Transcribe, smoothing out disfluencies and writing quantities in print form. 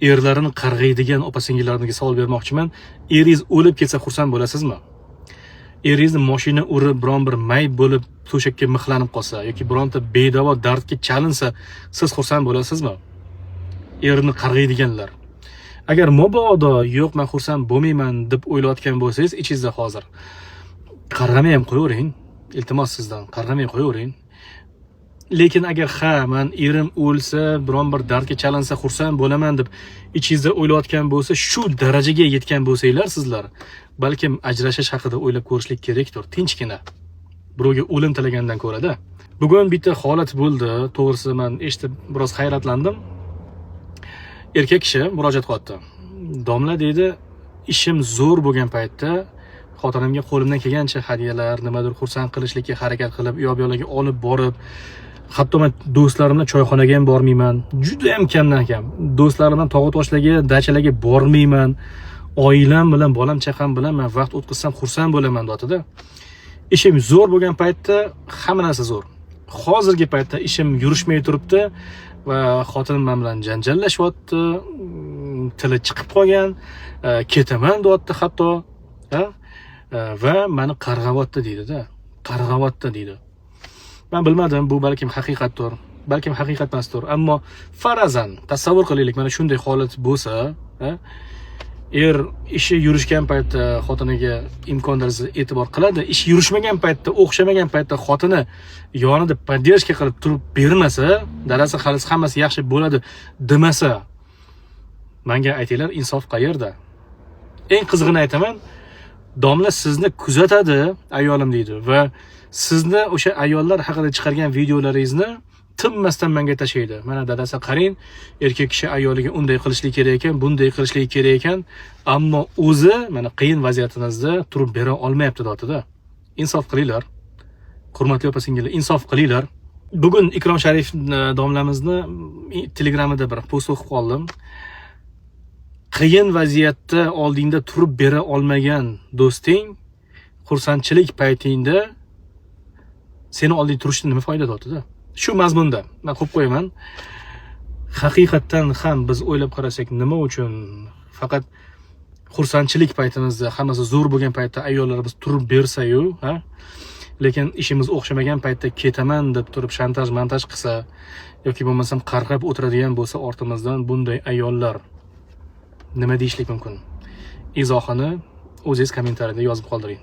erlarini qarg'aydigan opa-singillarimga savol bermoqchiman. Eringiz o'lib ketsa xursand bo'lasizmi? Eringizni mashina urib, biron bir may bo'lib to'shakka mixlanib qolsa yoki bironta bedavo dardga chalinsa, siz xursand bo'lasizmi? Erini qarg'aydiganlar. Agar mabodo yo'q, men xursand bo'lmayman deb o'ylayotgan bo'lsangiz, ichingizda hozir qarg'amay ham qo'yavering. Iltimos sizdan, qarg'amay qo'yavering. Lekin agar men erim o'lsa, biron bir dardga chalinsa xursand bo'laman deb ichingizda o'ylayotgan bo'lsa, shu darajaga yetgan bo'lsanglar sizlar, balkim ajrashish haqida o'ylab ko'rishlik kerakdir, tinchgina. Birovga o'lim tilagandan ko'ra-da. Bugun bitta holat bo'ldi, to'g'risi men eshitib biroz hayratlandim. Erkak kishi murojaat qildi. Domla deydi, ishim zo'r bo'lgan paytda xotinimga qo'limdan kelgancha hadyalar, nimadir xursand qilishlikka harakat qilib, uyoq-buyoqlarga olib borib, hatto men do'stlarim bilan choyxonaga ham bormayman. Juda ham kamdan kam. Do'stlarim bilan tog'u toshlarga, dachalarga bormayman. Oilam bilan, bolam chaqam bilan men vaqt o'tkazsam xursand bo'laman deydi-da. Ishim zo'r bo'lgan paytda hamma narsa zo'r. Hozirgi paytda ishim yurishmay turibdi va xotinim men bilan janjallashyapti, tili chiqib qolgan, ketaman deyapti hatto, va meni qarg'ayapti deydi-da. Qarg'ayapti deydi. Men bilmadim, bu balkim haqiqatdir, balkim haqiqat emasdir, ammo farazan tasavvur qilaylik, mana shunday holat bo'lsa, ishi yurishgan paytda xotiniga imkon darajada e'tibor qiladi, ish yurishmagan paytda, o'xshamagan paytda xotini yonida podдержка qilib turib bermasa, dadasi xalisi hammasi yaxshi bo'ladi demasa, menga aytinglar, insof qayerda? Eng qizig'ini aytaman, domla sizni kuzatadi, ayolim deydi, va sizni o'sha ayollar haqida chiqargan videolaringizni tinmasdan menga tashlaydi. Mana dadasi qarang, erkak kishi ayoliga unday qilishlik kerak ekan, bunday qilishlik kerak ekan, ammo o'zi mana qiyin vaziyatingizda turib bera olmayapti deydi-da. Insof qilinglar. Hurmatli opa-singillar, insof qilinglar. Bugun Ikrom Sharif domlamizni Telegramida bir post o'qib qoldim. Qiyin vaziyatda oldingda turib bera olmagan do'sting xursandchilik paytingda seni oldingda turishdan nima foyda deydi-da. Shu mazmunda men qo'yib qo'yaman. Haqiqatdan ham biz o'ylab qarasak, nima uchun faqat xursandchilik paytimizda, hammasi zo'r bo'lgan paytda ayollarimiz turib bersa-yu, lekin ishimiz o'xshamagan paytda ketaman deb turib shantaj-montaj qilsa yoki bo'lmasam qarg'ab o'tiradigan bo'lsa ortimizdan, bunday ayollar nima deyishlik mumkin? Izohini o'zingiz kommentariyada yozib qoldiring.